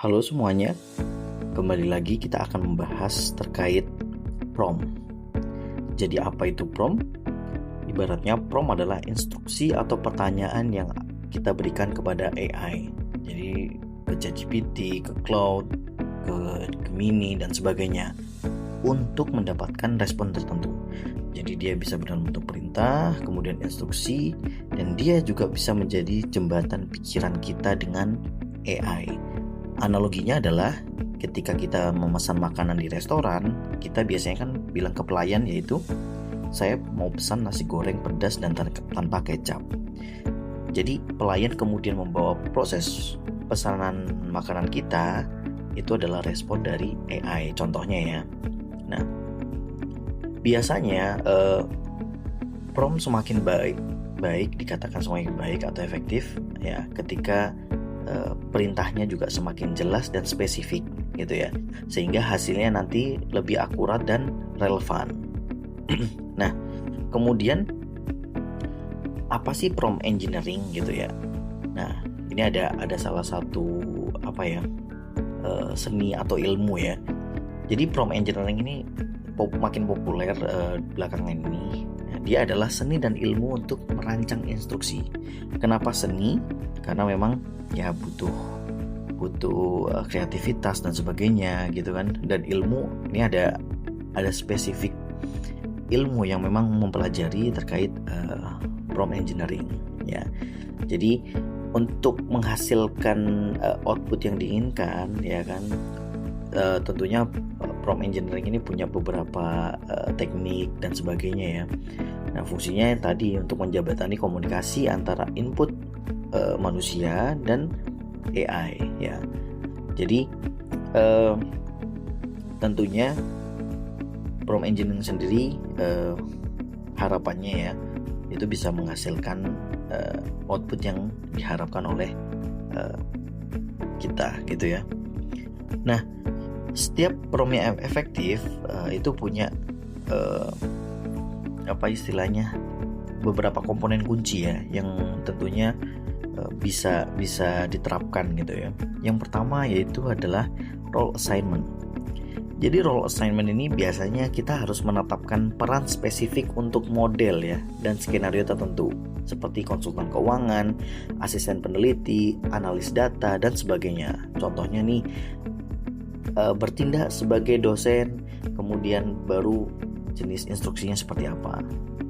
Halo semuanya, kembali lagi kita akan membahas terkait prompt. Jadi apa itu prompt? Ibaratnya prompt adalah instruksi atau pertanyaan yang kita berikan kepada AI. Jadi ke ChatGPT, ke Claude, ke Gemini dan sebagainya untuk mendapatkan respon tertentu. Jadi dia bisa dalam bentuk perintah, kemudian instruksi, dan dia juga bisa menjadi jembatan pikiran kita dengan AI. Analoginya adalah ketika kita memesan makanan di restoran, kita biasanya kan bilang ke pelayan yaitu saya mau pesan nasi goreng pedas dan tanpa kecap. Jadi pelayan kemudian membawa proses pesanan makanan kita, itu adalah respon dari AI contohnya ya. Nah, biasanya prompt semakin baik dikatakan semakin baik atau efektif ya ketika perintahnya juga semakin jelas dan spesifik gitu ya, sehingga hasilnya nanti lebih akurat dan relevan. Nah, kemudian apa sih prompt engineering gitu ya? Nah, ini ada salah satu seni atau ilmu ya. Jadi prompt engineering ini makin populer belakangan ini. Dia adalah seni dan ilmu untuk merancang instruksi. Kenapa seni? Karena memang ya butuh kreativitas dan sebagainya gitu kan. Dan ilmu ini ada spesifik ilmu yang memang mempelajari terkait prompt engineering ya. Jadi untuk menghasilkan output yang diinginkan ya kan, tentunya prompt engineering ini punya beberapa teknik dan sebagainya ya. Nah, fungsinya tadi untuk menjembatani komunikasi antara input manusia dan AI ya. Jadi tentunya prompt engineering sendiri harapannya ya itu bisa menghasilkan output yang diharapkan oleh kita gitu ya. Nah, setiap prompt yang efektif itu punya beberapa komponen kunci ya yang tentunya bisa diterapkan gitu ya. Yang pertama yaitu adalah role assignment. Jadi role assignment ini biasanya kita harus menetapkan peran spesifik untuk model ya dan skenario tertentu seperti konsultan keuangan, asisten peneliti, analis data dan sebagainya. Contohnya nih bertindak sebagai dosen, kemudian baru jenis instruksinya seperti apa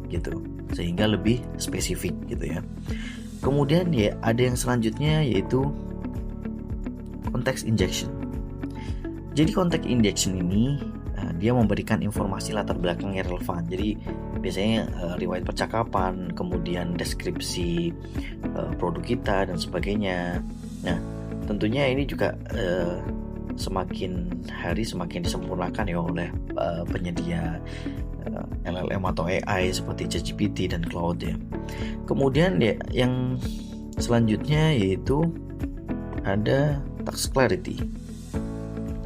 gitu, sehingga lebih spesifik gitu ya. Kemudian ya ada yang selanjutnya yaitu context injection. Jadi context injection ini dia memberikan informasi latar belakang yang relevan. Jadi biasanya riwayat percakapan, kemudian deskripsi produk kita dan sebagainya. Nah, tentunya ini juga semakin hari semakin disempurnakan ya oleh penyedia LLM atau AI seperti ChatGPT dan Claude ya. Kemudian ya, yang selanjutnya yaitu ada task clarity.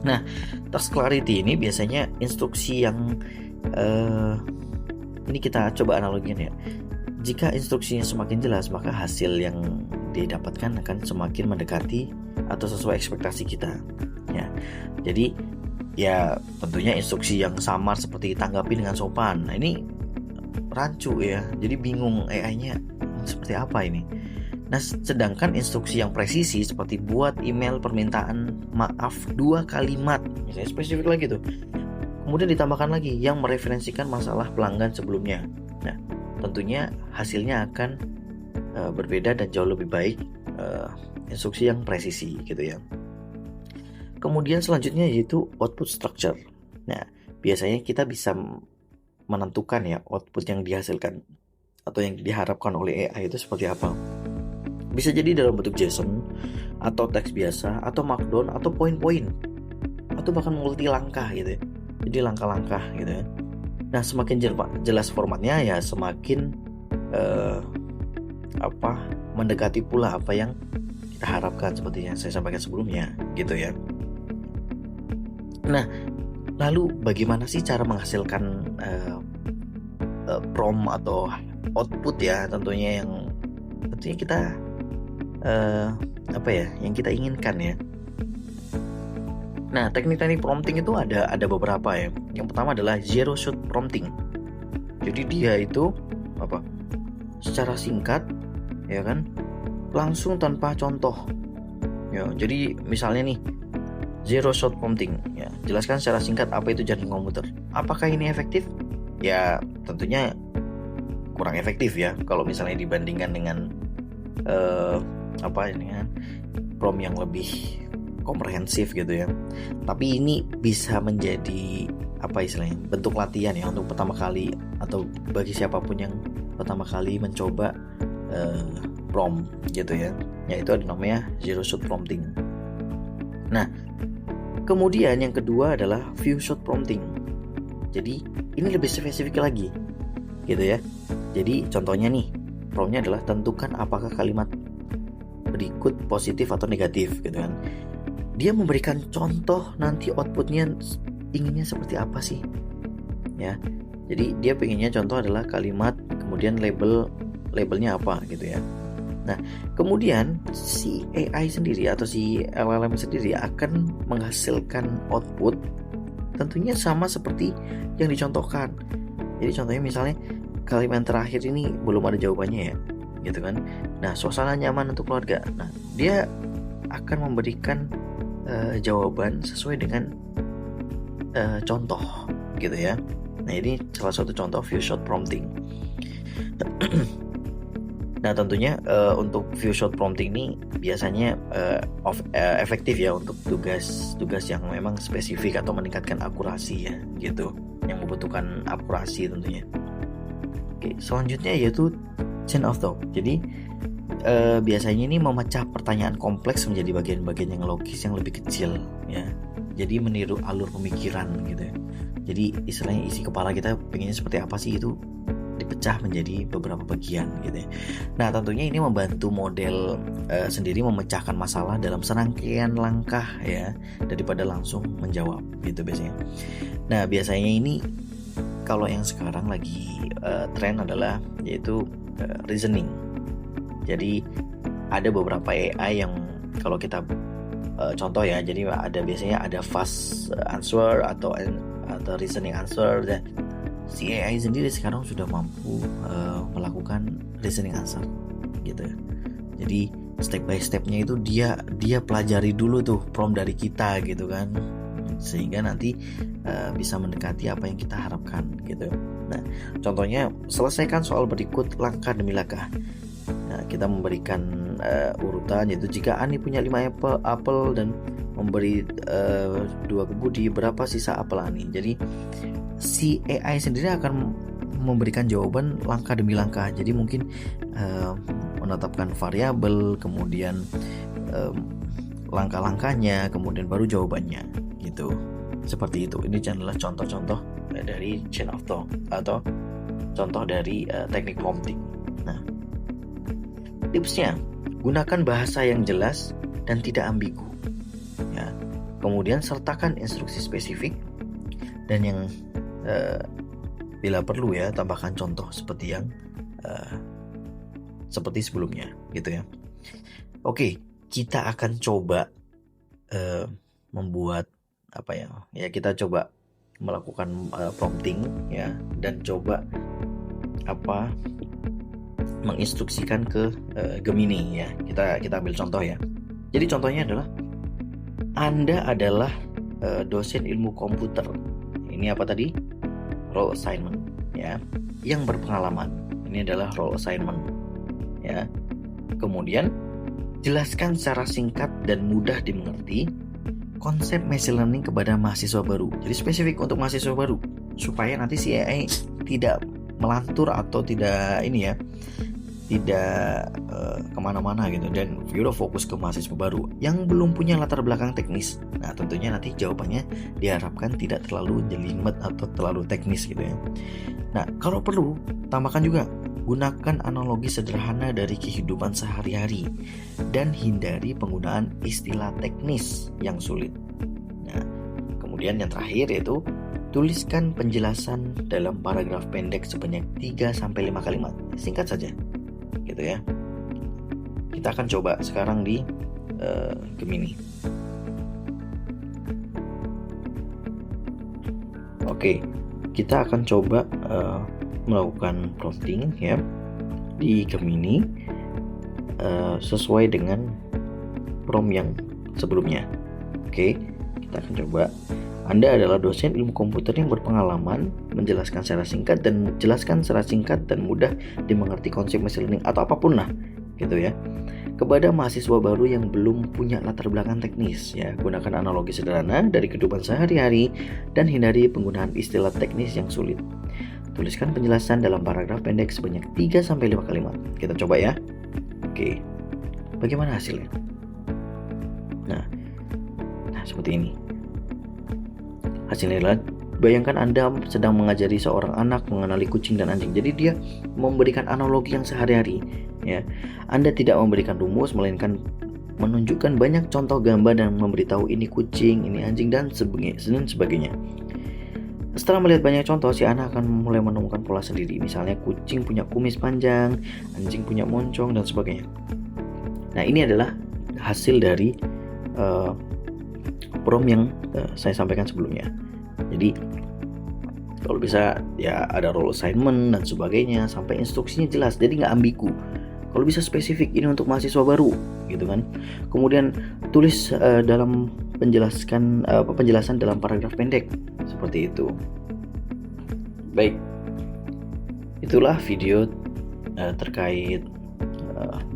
Nah, task clarity ini biasanya instruksi yang ini kita coba analogikan ya. Jika instruksinya semakin jelas, maka hasil yang didapatkan akan semakin mendekati atau sesuai ekspektasi kita. Ya, jadi ya tentunya instruksi yang samar seperti tanggapi dengan sopan. Nah, ini rancu ya. Jadi bingung AI-nya seperti apa ini. Nah, sedangkan instruksi yang presisi seperti buat email permintaan maaf 2 kalimat, misalnya spesifik lagi tuh. Kemudian ditambahkan lagi yang mereferensikan masalah pelanggan sebelumnya. Nah, tentunya hasilnya akan berbeda dan jauh lebih baik instruksi yang presisi gitu ya. Kemudian selanjutnya yaitu output structure. Nah, biasanya kita bisa menentukan ya output yang dihasilkan atau yang diharapkan oleh AI itu seperti apa. Bisa jadi dalam bentuk JSON atau teks biasa atau markdown atau poin-poin atau bahkan multi langkah gitu ya. Jadi langkah-langkah gitu ya. Nah, semakin jelas formatnya ya semakin mendekati pula apa yang kita harapkan seperti yang saya sampaikan sebelumnya gitu ya. Nah, lalu bagaimana sih cara menghasilkan prompt atau output ya tentunya kita yang kita inginkan ya. Nah, teknik-teknik prompting itu ada beberapa ya. Yang pertama adalah zero shot prompting. Jadi dia itu apa? Secara singkat, ya kan, langsung tanpa contoh. Ya, jadi misalnya nih zero shot prompting. Ya, jelaskan secara singkat apa itu jaringan komputer. Apakah ini efektif? Ya, tentunya kurang efektif ya. Kalau misalnya dibandingkan dengan prompt yang lebih komprehensif gitu ya. Tapi ini bisa menjadi bentuk latihan ya untuk pertama kali atau bagi siapapun yang pertama kali mencoba prompt gitu ya. Yaitu ada namanya zero shot prompting. Nah, kemudian yang kedua adalah few shot prompting. Jadi ini lebih spesifik lagi gitu ya. Jadi contohnya nih, promptnya adalah tentukan apakah kalimat berikut positif atau negatif gitu kan. Dia memberikan contoh nanti outputnya inginnya seperti apa sih ya. Jadi dia pengennya contoh adalah kalimat kemudian labelnya apa gitu ya. Nah, kemudian si AI sendiri atau si LLM sendiri akan menghasilkan output tentunya sama seperti yang dicontohkan. Jadi contohnya misalnya kalimat terakhir ini belum ada jawabannya ya gitu kan. Nah, suasana nyaman untuk keluarga. Nah, dia akan memberikan jawaban sesuai dengan contoh gitu ya. Nah, ini salah satu contoh few shot prompting. Nah, tentunya untuk few shot prompting ini biasanya efektif ya untuk tugas yang memang spesifik atau meningkatkan akurasi ya gitu, yang membutuhkan akurasi tentunya. Oke, selanjutnya yaitu chain of thought. Jadi biasanya ini memecah pertanyaan kompleks menjadi bagian-bagian yang logis yang lebih kecil ya. Jadi meniru alur pemikiran gitu ya. Jadi istilahnya isi kepala kita pengennya seperti apa sih, itu dipecah menjadi beberapa bagian gitu ya. Nah, tentunya ini membantu model sendiri memecahkan masalah dalam serangkaian langkah ya, daripada langsung menjawab gitu biasanya. Nah, biasanya ini kalau yang sekarang lagi tren adalah yaitu reasoning. Jadi ada beberapa AI yang kalau kita contoh ya, jadi biasanya ada fast answer atau reasoning answer, dan si AI sendiri sekarang sudah mampu melakukan reasoning answer gitu ya. Jadi step by stepnya itu dia pelajari dulu tuh prompt dari kita gitu kan, sehingga nanti bisa mendekati apa yang kita harapkan gitu. Nah, contohnya selesaikan soal berikut langkah demi langkah. Nah, kita memberikan urutan, yaitu jika Ani punya 5 apel dan memberi 2 ke Budi, berapa sisa apel Ani? Jadi si AI sendiri akan memberikan jawaban langkah demi langkah. Jadi mungkin menetapkan variabel, kemudian langkah-langkahnya, kemudian baru jawabannya gitu. Seperti itu. Ini adalah contoh-contoh dari chain of thought atau contoh dari teknik prompting. Nah, tipsnya, gunakan bahasa yang jelas dan tidak ambigu ya. Kemudian sertakan instruksi spesifik, dan yang bila perlu ya tambahkan contoh seperti yang seperti sebelumnya gitu ya. Oke, kita akan coba membuat kita coba melakukan prompting ya, dan coba menginstruksikan ke Gemini ya. Kita ambil contoh ya. Jadi contohnya adalah Anda adalah dosen ilmu komputer. Ini apa tadi? Role assignment ya. Yang berpengalaman. Ini adalah role assignment ya. Kemudian jelaskan secara singkat dan mudah dimengerti konsep machine learning kepada mahasiswa baru. Jadi spesifik untuk mahasiswa baru, supaya nanti si AI tidak melantur atau tidak kemana-mana gitu, dan udah fokus ke mahasiswa baru yang belum punya latar belakang teknis. Nah, tentunya nanti jawabannya diharapkan tidak terlalu jelimet atau terlalu teknis gitu ya. Nah, kalau perlu tambahkan juga, gunakan analogi sederhana dari kehidupan sehari-hari dan hindari penggunaan istilah teknis yang sulit. Nah, kemudian yang terakhir yaitu tuliskan penjelasan dalam paragraf pendek sebanyak 3-5 kalimat. Singkat saja gitu ya. Kita akan coba sekarang di Gemini. Oke, kita akan coba melakukan prompting ya di Gemini sesuai dengan prompt yang sebelumnya. Oke, kita akan coba. Anda adalah dosen ilmu komputer yang berpengalaman menjelaskan secara singkat dan mudah dimengerti konsep machine learning atau apapun lah, gitu ya. Kepada mahasiswa baru yang belum punya latar belakang teknis, ya, gunakan analogi sederhana dari kehidupan sehari-hari dan hindari penggunaan istilah teknis yang sulit. Tuliskan penjelasan dalam paragraf pendek sebanyak 3-5 kalimat. Kita coba ya. Oke. Bagaimana hasilnya? Nah, seperti ini. Hasilnya adalah, bayangkan Anda sedang mengajari seorang anak mengenali kucing dan anjing. Jadi dia memberikan analogi yang sehari-hari, ya. Anda tidak memberikan rumus, melainkan menunjukkan banyak contoh gambar dan memberitahu ini kucing, ini anjing, dan sebagainya. Setelah melihat banyak contoh, si anak akan mulai menemukan pola sendiri. Misalnya kucing punya kumis panjang, anjing punya moncong, dan sebagainya. Nah, ini adalah hasil dari prompt yang saya sampaikan sebelumnya. Jadi kalau bisa ya ada role assignment dan sebagainya, sampai instruksinya jelas, jadi nggak ambigu. Kalau bisa spesifik, ini untuk mahasiswa baru, gitu kan. Kemudian tulis dalam penjelasan dalam paragraf pendek, seperti itu. Baik, itulah video terkait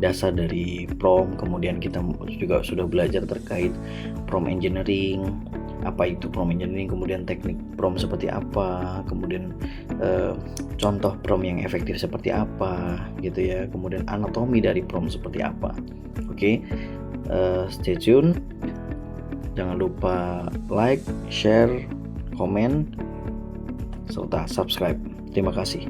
dasar dari prompt. Kemudian kita juga sudah belajar terkait prompt engineering, apa itu prompt engineering, kemudian teknik prompt seperti apa, kemudian contoh prompt yang efektif seperti apa, gitu ya, kemudian anatomi dari prompt seperti apa. Oke, stay tune, jangan lupa like, share, komen, serta subscribe. Terima kasih.